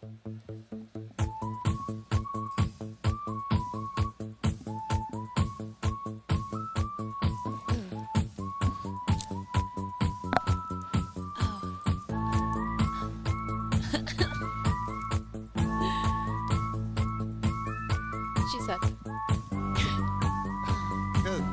She said. Good.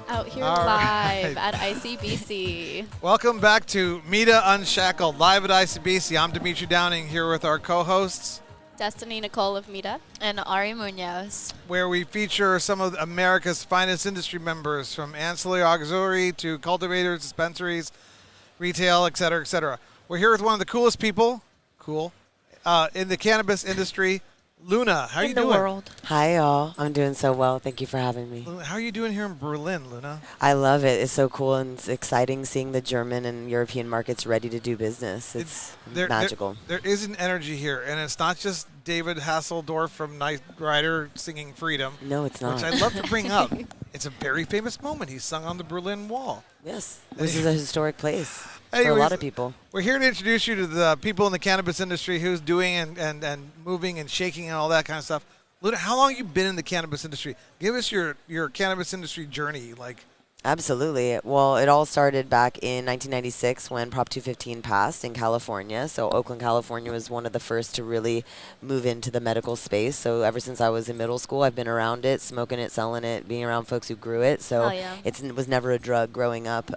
Out here All live right. at ICBC. Welcome back to MITA Unshackled, live at ICBC. I'm Dimitri Downing here with our co-hosts, Destiny Nicole of Mita. And Ari Munoz. where we feature some of America's finest industry members, from ancillary auxiliary to cultivators, dispensaries, retail, et cetera, et cetera. We're here with one of the coolest people, in the cannabis industry, Luna. How are you In the doing? world. Hi, y'all. I'm doing so well. Thank you for having me. Luna, how are you doing here in Berlin, Luna? I love it. It's so cool and it's exciting seeing the German and European markets ready to do business. It's magical. There is an energy here, and it's not just David Hasselhoff from Knight Rider singing Freedom. No, it's not. Which I'd love to bring up. It's a very famous moment. He sung on the Berlin Wall. Yes. This is a historic place for a Anyways, lot of people. We're here to introduce you to the people in the cannabis industry who's doing and moving and shaking and all that kind of stuff. Luna, how long have you been in the cannabis industry? Give us your cannabis industry journey. Absolutely. Well, it all started back in 1996 when Prop 215 passed in California. So Oakland, California was one of the first to really move into the medical space. So ever since I was in middle school, I've been around it, smoking it, selling it, being around folks who grew it. So it was never a drug growing up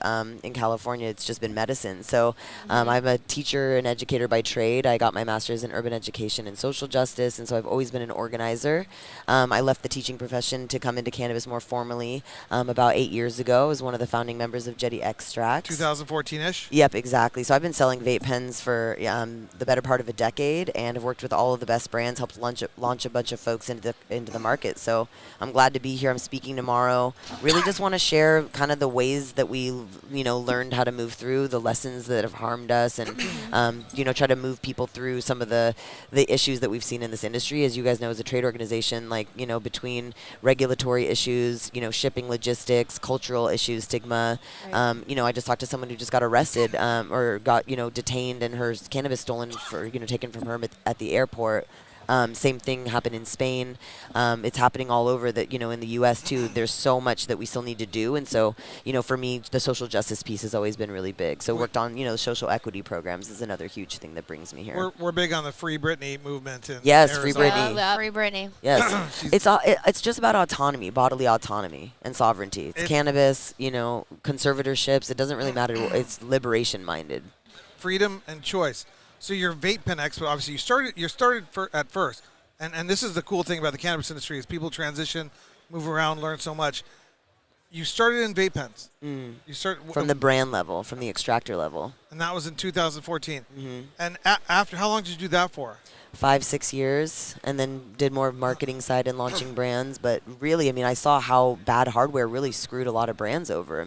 in California. It's just been medicine. So I'm a teacher and educator by trade. I got my master's in urban education and social justice. And so I've always been an organizer. I left the teaching profession to come into cannabis more formally about 8 years ago. I was one of the founding members of Jetty Extracts. 2014-ish? Yep, exactly. So I've been selling vape pens for the better part of a decade, and have worked with all of the best brands, helped launch a bunch of folks into the market. So I'm glad to be here. I'm speaking tomorrow. Really just want to share kind of the ways that we, learned how to move through the lessons that have harmed us, and try to move people through some of the issues that we've seen in this industry. As you guys know, as a trade organization, between regulatory issues, shipping logistics, cultural issues, stigma. Right. I just talked to someone who just got arrested or got, detained and her cannabis stolen for, taken from her at the airport. Same thing happened in Spain. It's happening all over in the U.S. too. There's so much that we still need to do. And so, for me, the social justice piece has always been really big. So worked on, social equity programs is another huge thing that brings me here. We're big on the Free Britney movement. Yes, Arizona. Free Britney. Free Britney. Yes. It's just about autonomy, bodily autonomy and sovereignty. It's cannabis, conservatorships. It doesn't really matter. It's liberation minded. Freedom and choice. So you're vape pen expert. Obviously, you started at first, and this is the cool thing about the cannabis industry is people transition, move around, learn so much. You started in vape pens. You started from the brand level, from the extractor level, and that was in 2014. And after, how long did you do that for? 5-6 years, and then did more marketing side and launching brands. But really, I saw how bad hardware really screwed a lot of brands over.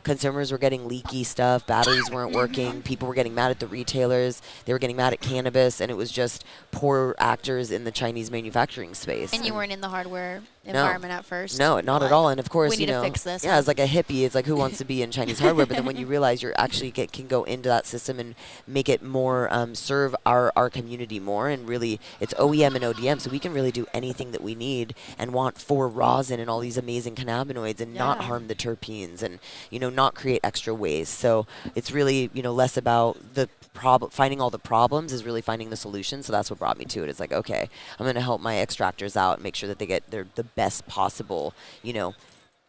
Consumers were getting leaky stuff, batteries weren't working, people were getting mad at the retailers, they were getting mad at cannabis, and it was just poor actors in the Chinese manufacturing space. And you weren't in the hardware environment at first. No, not at all. And of course, we need to fix this. Yeah, as like a hippie, it's like, who wants to be in Chinese hardware? But then when you realize you're actually can go into that system and make it more serve our community more, and really it's OEM and ODM, so we can really do anything that we need and want for rosin and all these amazing cannabinoids, and not harm the terpenes, and not create extra waste. So it's really less about the finding all the problems, is really finding the solution. So that's what brought me to it. It's like, okay, I'm going to help my extractors out and make sure that they get the best possible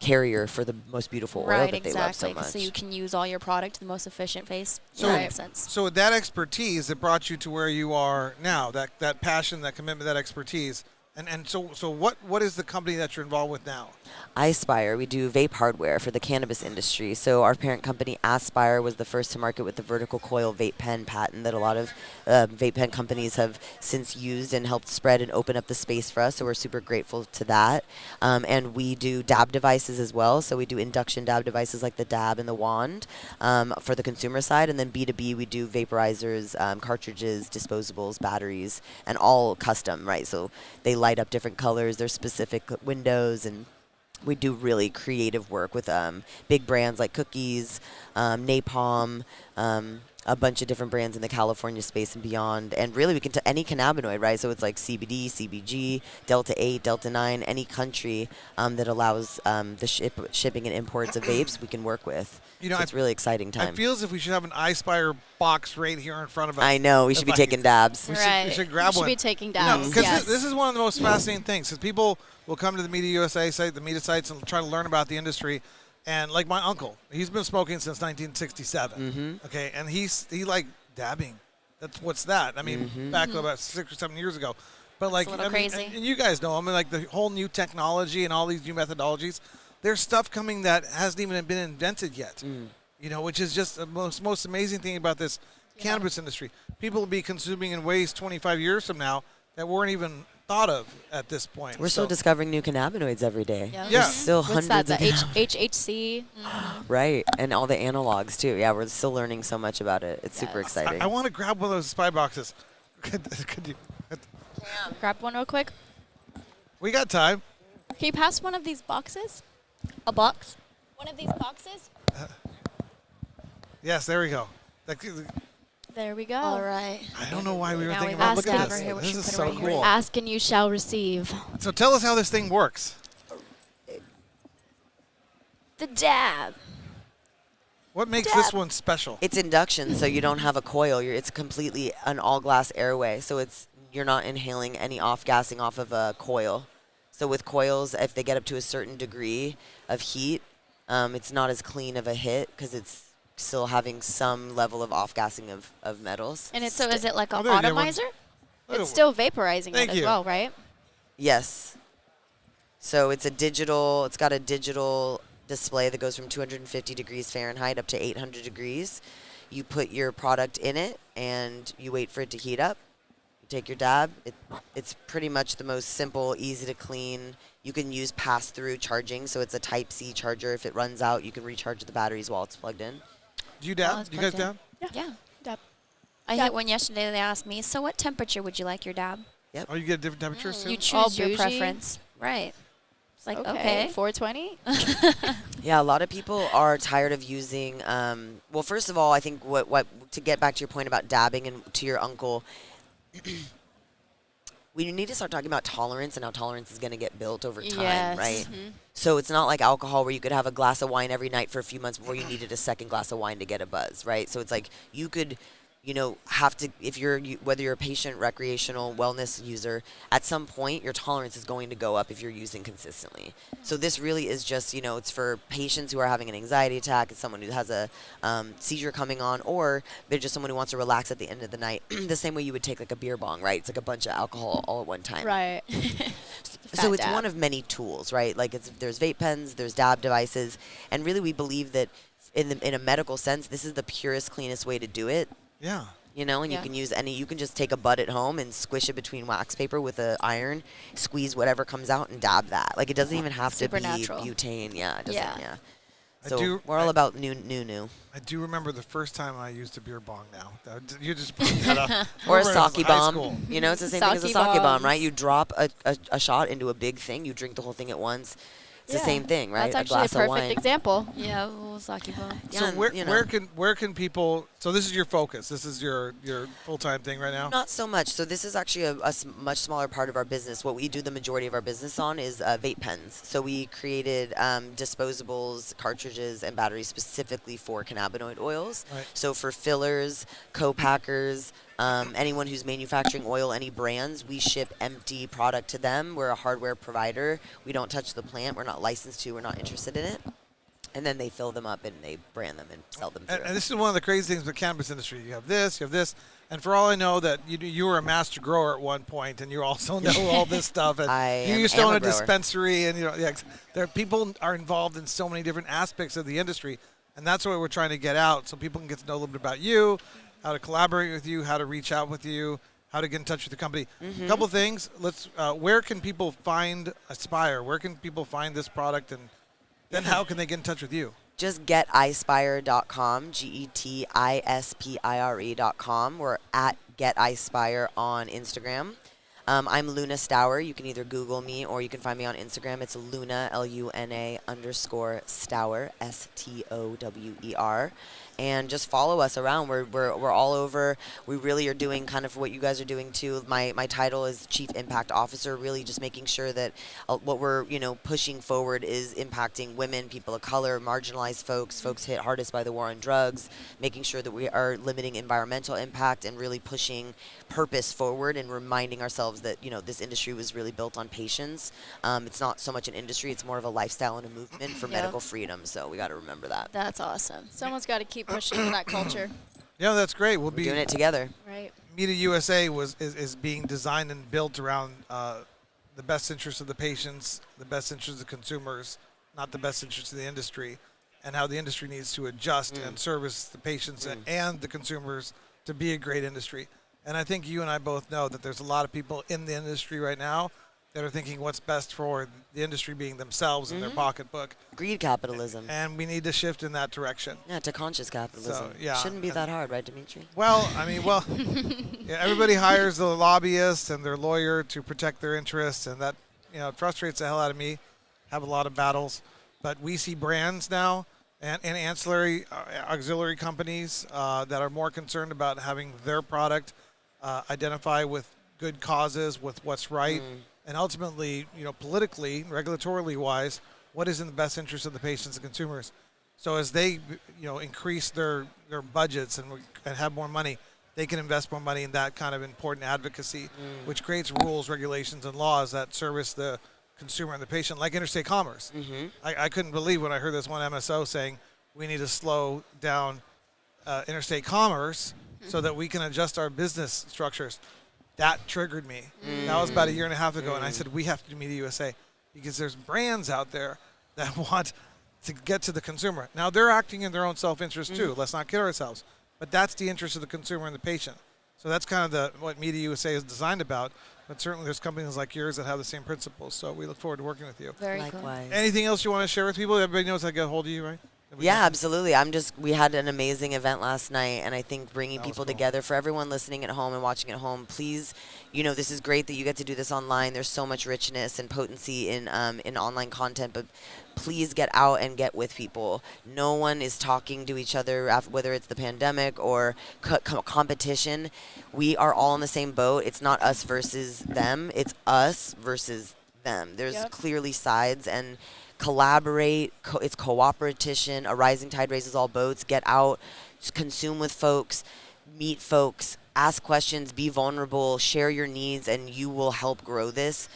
carrier for the most beautiful oil that they love so much. So you can use all your product in the most efficient phase. So, that makes sense. So that expertise that brought you to where you are now, that passion, that commitment, that expertise, and so what is the company that you're involved with now? ISPIRE. We do vape hardware for the cannabis industry. So our parent company, ISPIRE, was the first to market with the vertical coil vape pen patent that a lot of vape pen companies have since used and helped spread and open up the space for us. So we're super grateful to that. And we do dab devices as well. So we do induction dab devices like the dab and the wand for the consumer side. And then B2B, we do vaporizers, cartridges, disposables, batteries, and all custom, right? So they light up different colors. There's specific windows and We do really creative work with big brands like Cookies, Napalm, a bunch of different brands in the California space and beyond. And really, we can any cannabinoid, right? So it's like CBD, CBG, Delta 8, Delta 9, any country that allows the shipping and imports of vapes, we can work with. You know, so it's really exciting I time. feel as if we should have an ISPIRE box right here in front of us. I know. We should be taking dabs. We Right. should grab we one. should be taking No, dabs. because yes. this is one of the most fascinating things. Because people will come to the MITA USA site, the MITA sites, and try to learn about the industry. And like my uncle, he's been smoking since 1967. Okay, and he like dabbing. What's that? I mean, back about 6 or 7 years ago. But like, a little I mean, crazy. and you guys know, I mean, like the whole new technology and all these new methodologies. There's stuff coming that hasn't even been invented yet. You know, which is just the most amazing thing about this cannabis industry. People will be consuming in ways 25 years from now that weren't even thought of at this point. We're still discovering new cannabinoids every day. Yeah. Yeah. There's still What's that? hundreds The of HHC. right, and all the analogs too. Yeah, we're still learning so much about it. It's super Yes. exciting. I want to grab one of those spy boxes. Could you? Grab one real quick. We got time. Can you pass one of these boxes? A box? One of these boxes? Yes, there we go. There we go. All right. I don't know why we were Now thinking we about have look at Stower this. here, we This should is put it so right here. cool. Ask and you shall receive. So tell us how this thing works. The dab. What makes this one special? It's induction, so you don't have a coil. It's completely an all-glass airway, so you're not inhaling any off-gassing off of a coil. So with coils, if they get up to a certain degree of heat, it's not as clean of a hit because it's still having some level of off-gassing of metals. And so is it like an there you go. atomizer? It's still vaporizing Thank it as you. well, right? Yes. So it's got a digital display that goes from 250 degrees Fahrenheit up to 800 degrees. You put your product in it and you wait for it to heat up. You take your dab. It's pretty much the most simple, easy to clean. You can use pass-through charging, so it's a Type-C charger. If it runs out, you can recharge the batteries while it's plugged in. Do you dab? it's Do you guys plugged in. dab? Yeah. Dab. I Dab. hit one yesterday. They asked me, so what temperature would you like your dab? Oh, you get different temperatures too? You All choose your bougie? preference. Right. It's like, okay. 420? Yeah, a lot of people are tired of using. Well, first of all, I think what to get back to your point about dabbing and to your uncle, we need to start talking about tolerance and how tolerance is going to get built over time, Yes. right? So it's not like alcohol where you could have a glass of wine every night for a few months before you needed a second glass of wine to get a buzz, right? So it's like you could, have to, if whether you're a patient, recreational, wellness user, at some point your tolerance is going to go up if you're using consistently. So this really is just, it's for patients who are having an anxiety attack, it's someone who has a seizure coming on, or they're just someone who wants to relax at the end of the night, the same way you would take like a beer bong, right? It's like a bunch of alcohol all at one time. Right. So it's dab. one of many tools, right? Like there's vape pens, there's dab devices, and really we believe that in a medical sense, this is the purest, cleanest way to do it. Yeah. And Yeah. you can use you can just take a bud at home and squish it between wax paper with an iron, squeeze whatever comes out and dab that. Like it doesn't even have to be Supernatural. butane. Yeah, it doesn't, Yeah. So we're all about new. I do remember the first time I used a beer bong now. You just brought that up. Or a Remember in sake high bomb. school. It's the same thing as a Sake sake bomb, right? bombs. You drop a shot into a big thing, you drink the whole thing at once. It's the Yeah. same thing, right? That's a actually a glass of perfect wine. example. Yeah, a little sake bomb. So Yeah, and, where can people? So this is your focus. This is your full-time thing right now. Not so much. So this is actually a much smaller part of our business. What we do the majority of our business on is vape pens. So we created disposables, cartridges, and batteries specifically for cannabinoid oils. Right. So for fillers, co-packers, anyone who's manufacturing oil, any brands, we ship empty product to them. We're a hardware provider. We don't touch the plant. We're not licensed to. We're not interested in it. And then they fill them up and they brand them and sell them through. And this is one of the crazy things with the cannabis industry. You have this, and for all I know, that you were a master grower at one point, and you also know all this stuff. And you used to am own a a grower. dispensary, and there people are involved in so many different aspects of the industry, and that's what we're trying to get out, so people can get to know a little bit about you, how to collaborate with you, how to reach out with you, how to get in touch with the company. A couple of things. Where can people find Aspire? Where can people find this product, and then how can they get in touch with you? Just getispire.com, GETISPIRE.com. We're at getispire on Instagram. I'm Luna Stower. You can either Google me or you can find me on Instagram. It's Luna, LUNA_Stower, STOWER. And just follow us around. We're all over. We really are doing kind of what you guys are doing too. My title is Chief Impact Officer, really just making sure that what we're, pushing forward is impacting women, people of color, marginalized folks hit hardest by the war on drugs, making sure that we are limiting environmental impact and really pushing purpose forward and reminding ourselves that, this industry was really built on patience. It's not so much an industry, it's more of a lifestyle and a movement for medical freedom. So we got to remember that. That's awesome. Someone's got to keep pushing that culture. Yeah, that's great. We're doing it together. Right. MITA USA is being designed and built around the best interest of the patients, the best interest of the consumers, not the best interest of the industry, and how the industry needs to adjust and service the patients and the consumers to be a great industry. And I think you and I both know that there's a lot of people in the industry right now that are thinking what's best for the industry being themselves and their pocketbook. Greed capitalism. And we need to shift in that direction. Yeah, to conscious capitalism. So, yeah. Shouldn't be that hard, right, Dimitri? Well, yeah, everybody hires the lobbyist and their lawyer to protect their interests, and that it frustrates the hell out of me. Have a lot of battles, but we see brands now and ancillary auxiliary companies that are more concerned about having their product identify with good causes, with what's right, and ultimately, politically, regulatorily wise, what is in the best interest of the patients and consumers. So as they, increase their budgets and have more money, they can invest more money in that kind of important advocacy, which creates rules, regulations, and laws that service the consumer and the patient, like interstate commerce. I couldn't believe when I heard this one MSO saying we need to slow down interstate commerce so that we can adjust our business structures. That triggered me. That was about a year and a half ago, and I said we have to do MITA USA because there's brands out there that want to get to the consumer. Now, they're acting in their own self-interest too. Let's not kid ourselves. But that's the interest of the consumer and the patient. So that's kind of what MITA USA is designed about. But certainly there's companies like yours that have the same principles. So we look forward to working with you. Very Likewise. Anything else you want to share with people? Everybody knows how to get a hold of you, right? Yeah, absolutely. We had an amazing event last night, and I think bringing people together, for everyone listening at home and watching at home, please, this is great that you get to do this online. There's so much richness and potency in online content, but please get out and get with people. No one is talking to each other, whether it's the pandemic or competition. We are all in the same boat. It's not us versus them. It's us versus them. There's clearly sides, and collaborate. It's cooperation. A rising tide raises all boats. Get out, consume with folks, meet folks, ask questions, be vulnerable, share your needs, and you will help grow this.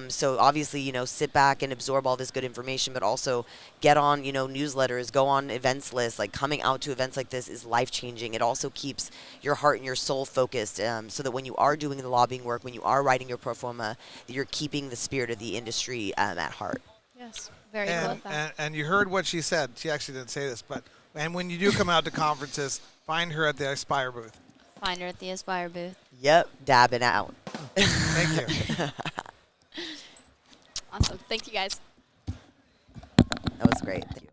So obviously, sit back and absorb all this good information, but also get on, newsletters, go on events lists. Like, coming out to events like this is life-changing. It also keeps your heart and your soul focused, so that when you are doing the lobbying work, when you are writing your pro forma, you're keeping the spirit of the industry at heart. Yes. Very cool. And you heard what she said. She actually didn't say this, and when you do come out to conferences, find her at the ISPIRE booth. Find her at the ISPIRE booth. Yep, dabbing out. Thank you. Awesome. Thank you, guys. That was great. Thank you.